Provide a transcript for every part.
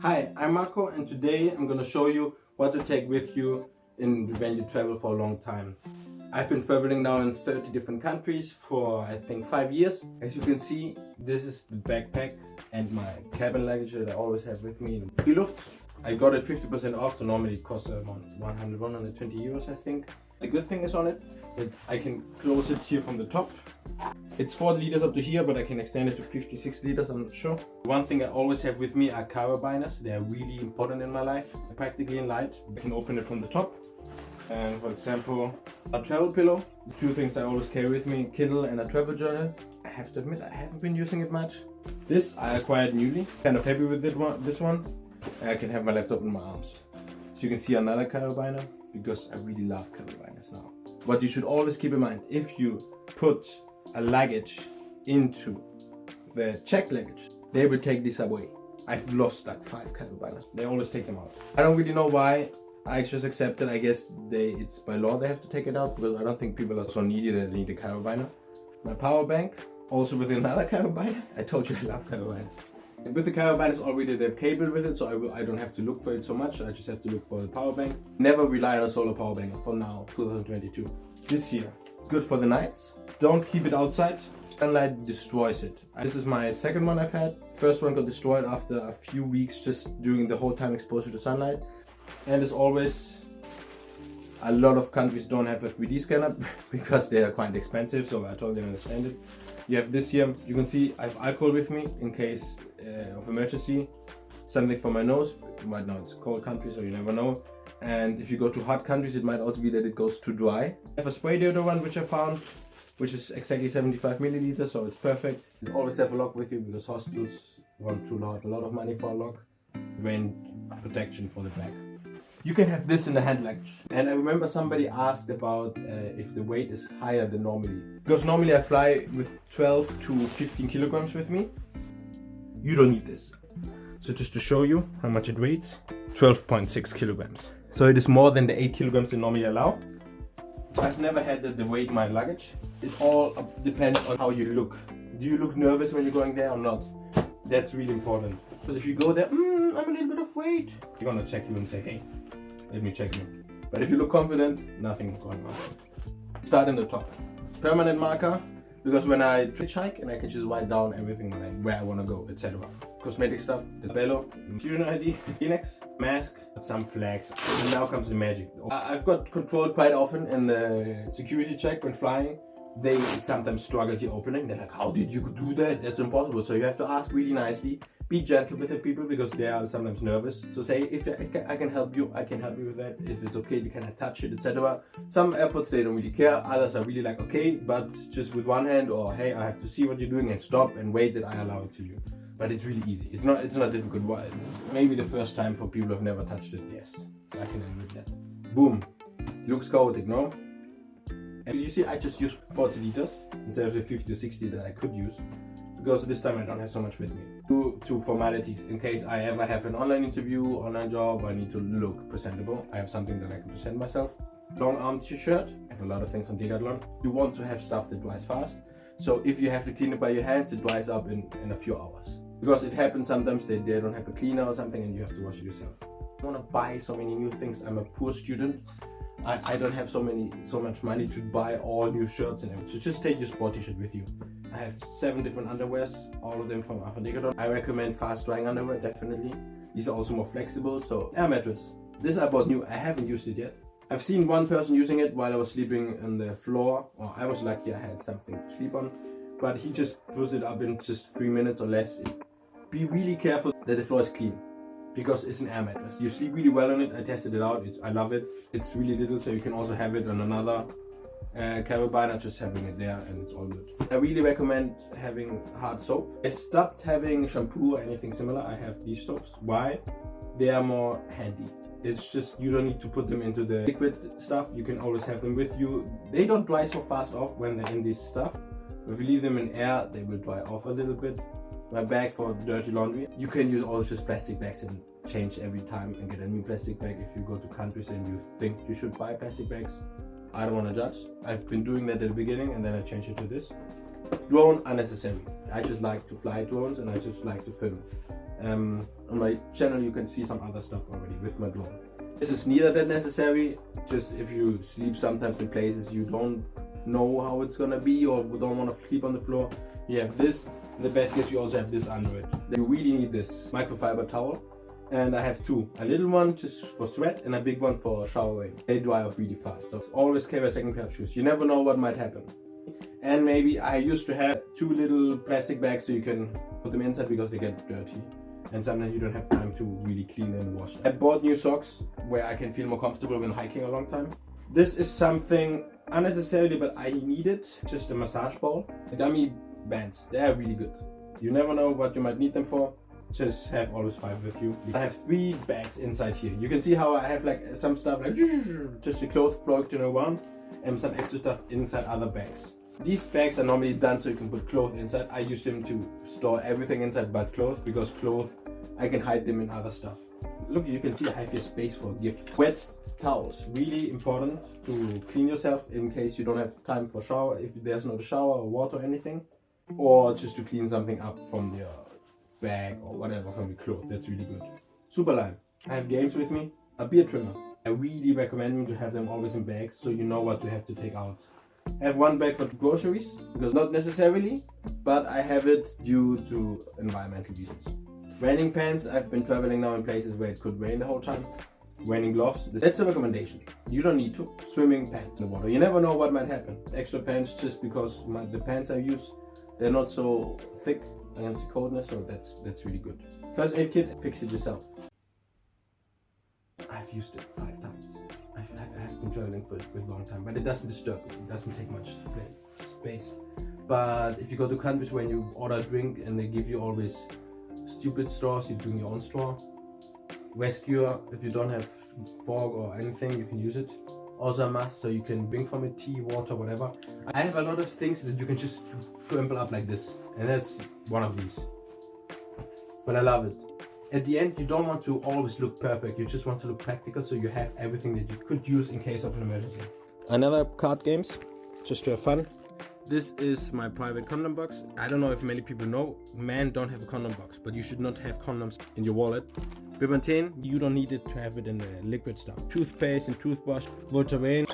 Hi, I'm Marco, and today I'm going to show you what to take with you when you travel for a long time. I've been traveling now in 30 different countries for I think 5 years. As you can see, this is the backpack and my cabin luggage that I always have with me. FRILUFTS. I got it 50% off, so normally it costs around 120 euros I think. The good thing is on it that I can close it here from the top. It's 40 liters up to here, but I can extend it to 56 liters, I'm not sure. One thing I always have with me are carabiners. They are really important in my life. Practically in light. I can open it from the top. And for example, a travel pillow. Two things I always carry with me, Kindle and a travel journal. I have to admit I haven't been using it much. This I acquired newly. Kind of happy with this one. I can have my laptop in my arms. So you can see another carabiner, because I really love carabiners now. What you should always keep in mind, if you put a luggage into the checked luggage, they will take this away. I've lost like 5 carabiners. They always take them out. I don't really know why. I just accept it. I guess it's by law they have to take it out, because I don't think people are so needy that they need a carabiner. My power bank, also with another carabiner. I told you I love carabiners. With the carabiner is already the cable with it, so I don't have to look for it so much. I just have to look for the power bank. Never rely on a solar power bank for now, 2022. This here, good for the nights. Don't keep it outside. Sunlight destroys it. This is my second one I've had. First one got destroyed after a few weeks just during the whole time exposure to sunlight. And as always, a lot of countries don't have a 3D scanner because they are quite expensive, so I totally understand it. You have this here. You can see I have alcohol with me in case of emergency. Something for my nose. Right now it's cold country, so you never know. And if you go to hot countries, it might also be that it goes too dry. I have a spray deodorant which I found, which is exactly 75 milliliters, so it's perfect. You always have a lock with you because hostels want to have a lot of money for a lock. Rain protection for the bag. You can have this in the hand luggage. And I remember somebody asked about if the weight is higher than normally. Because normally I fly with 12 to 15 kilograms with me. You don't need this. So just to show you how much it weighs, 12.6 kilograms. So it is more than the 8 kilograms they normally allow. I've never had the weight in my luggage. It all depends on how you look. Do you look nervous when you're going there or not? That's really important. Because if you go there, I'm a little bit of weight, they're gonna check you and say, hey, let me check you. But if you look confident, nothing going on. Start in the top. Permanent marker, because when I hitchhike and I can just write down everything where I want to go, etc. Cosmetic stuff, the bello, student ID, Kleenex, mask, some flags. And now comes the magic. I've got controlled quite often in the security check when flying. They sometimes struggle here opening. They're like, how did you do that? That's impossible. So you have to ask really nicely. Be gentle with the people because they are sometimes nervous. So say, if I can help you, I can help you with that. If it's okay, you can touch it, etc. Some airports, they don't really care. Others are really like, okay, but just with one hand, or hey, I have to see what you're doing and stop and wait that I allow it to you. But it's really easy. It's not difficult. Maybe the first time for people who have never touched it, yes. I can admit that. Boom. Looks chaotic, no? And you see, I just use 40 liters instead of the 50 or 60 that I could use. Because this time I don't have so much with me. Two formalities. In case I ever have an online interview, online job, I need to look presentable. I have something that I can present myself. Long arm t-shirt. I have a lot of things on Decathlon. You want to have stuff that dries fast. So if you have to clean it by your hands, it dries up in a few hours. Because it happens sometimes that they don't have a cleaner or something and you have to wash it yourself. I want to buy so many new things. I'm a poor student. I don't have so much money to buy all new shirts and everything. So just take your sport t-shirt with you. I have 7 different underwears, all of them from Decathlon. I recommend fast drying underwear, definitely. These are also more flexible. So air mattress. This I bought new. I haven't used it yet. I've seen one person using it while I was sleeping on the floor. Or I was lucky I had something to sleep on. But he just puts it up in just 3 minutes or less. Be really careful that the floor is clean, because it's an air mattress. You sleep really well on it. I tested it out. I love it. It's really little, so you can also have it on another carabiner, just having it there, and it's all good. I really recommend having hard soap. I stopped having shampoo or anything similar. I have these soaps. Why? They are more handy. It's just, you don't need to put them into the liquid stuff. You can always have them with you. They don't dry so fast off when they're in this stuff. If you leave them in air, they will dry off a little bit. My bag for dirty laundry. You can use also just plastic bags and change every time and get a new plastic bag if you go to countries and you think you should buy plastic bags. I don't want to judge. I've been doing that at the beginning and then I changed it to this. Drone, unnecessary. I just like to fly drones and I just like to film. On my channel you can see some other stuff already with my drone. This is neither that necessary, just if you sleep sometimes in places you don't know how it's gonna be or don't want to sleep on the floor. You have this. The best case you also have this under it. You really need this microfiber towel. And I have two. A little one just for sweat and a big one for showering. They dry off really fast. So always carry a second pair of shoes. You never know what might happen. And maybe I used to have two little plastic bags so you can put them inside because they get dirty. And sometimes you don't have time to really clean and wash. I bought new socks where I can feel more comfortable when hiking a long time. This is something unnecessarily, but I need it. Just a massage ball. Dummy bands. They are really good. You never know what you might need them for. Just have always 5 with you. I have 3 bags inside here. You can see how I have like some stuff like just the clothes floating around and some extra stuff inside other bags. These bags are normally done so you can put clothes inside. I use them to store everything inside but clothes, because clothes I can hide them in other stuff. Look, you can see I have here space for a gift. Wet towels, really important to clean yourself in case you don't have time for shower, if there's no shower or water or anything, or just to clean something up from your bag or whatever from your clothes. That's really good. Super lime. I have games with me. A beer trimmer. I really recommend you to have them always in bags so you know what you have to take out. I have one bag for groceries, because not necessarily, but I have it due to environmental reasons. Raining pants. I've been traveling now in places where it could rain the whole time. Raining gloves. That's a recommendation. You don't need to. Swimming pants in the water. You never know what might happen. Extra pants just because the pants I use, they're not so thick against the coldness, so that's really good. First aid kit, fix it yourself. I've used it 5 times. I have been traveling for a long time, but it doesn't disturb me. It doesn't take much space. But if you go to countries when you order a drink and they give you always stupid straws, you bring your own straw. Rescuer, if you don't have fork or anything, you can use it. Also a must, so you can bring from it tea, water, whatever. I have a lot of things that you can just crumple up like this, and that's one of these. But I love it. At the end, you don't want to always look perfect. You just want to look practical, so you have everything that you could use in case of an emergency. Another card games, just to have fun. This is my private condom box. I don't know if many people know, men don't have a condom box, but you should not have condoms in your wallet. Bipantene, you don't need it to have it in the liquid stuff. Toothpaste and toothbrush, Voltaren.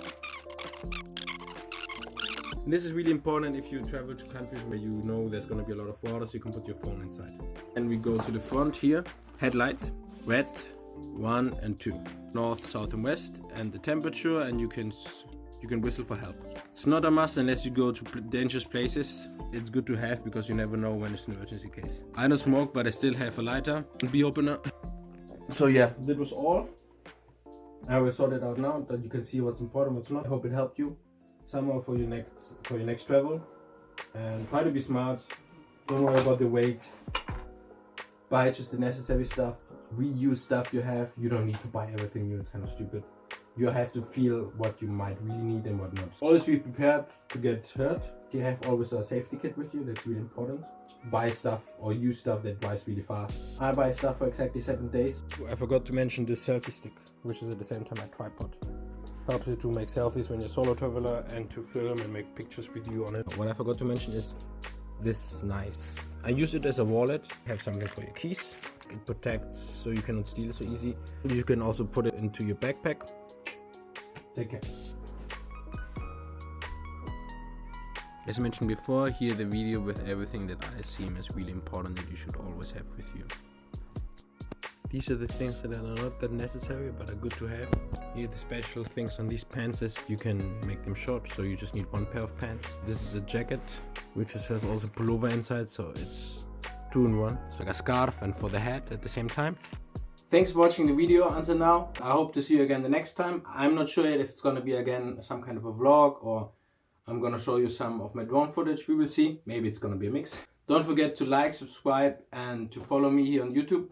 This is really important if you travel to countries where you know there's going to be a lot of water, so you can put your phone inside. And we go to the front here. Headlight, red, 1 and 2. North, south and west, and the temperature, and you can whistle for help. It's not a must unless you go to dangerous places. It's good to have because you never know when it's an emergency case. I don't smoke, but I still have a lighter and bee opener. So yeah, that was all. I will sort it out now that you can see what's important, what's not. I hope it helped you somehow for your next travel. And try to be smart. Don't worry about the weight. Buy just the necessary stuff. Reuse stuff you have. You don't need to buy everything new. It's kind of stupid. You have to feel what you might really need and what not. Always be prepared to get hurt. You have always a safety kit with you. That's really important. Buy stuff or use stuff that dries really fast. I buy stuff for exactly 7 days. I forgot to mention this selfie stick, which is at the same time a tripod. Helps you to make selfies when you're a solo traveler and to film and make pictures with you on it. What I forgot to mention is this nice. I use it as a wallet. Have something for your keys. It protects so you cannot steal it so easy. You can also put it into your backpack. Take care. As mentioned before, here the video with everything that I seem as really important that you should always have with you. These are the things that are not that necessary but are good to have. Here the special things on these pants is you can make them short, so you just need 1 pair of pants. This is a jacket which has also pullover inside, so it's 2 in 1. So like a scarf and for the hat at the same time. Thanks for watching the video until now. I hope to see you again the next time. I'm not sure yet if it's gonna be again some kind of a vlog or I'm gonna show you some of my drone footage. We will see. Maybe it's gonna be a mix. Don't forget to like, subscribe and to follow me here on YouTube.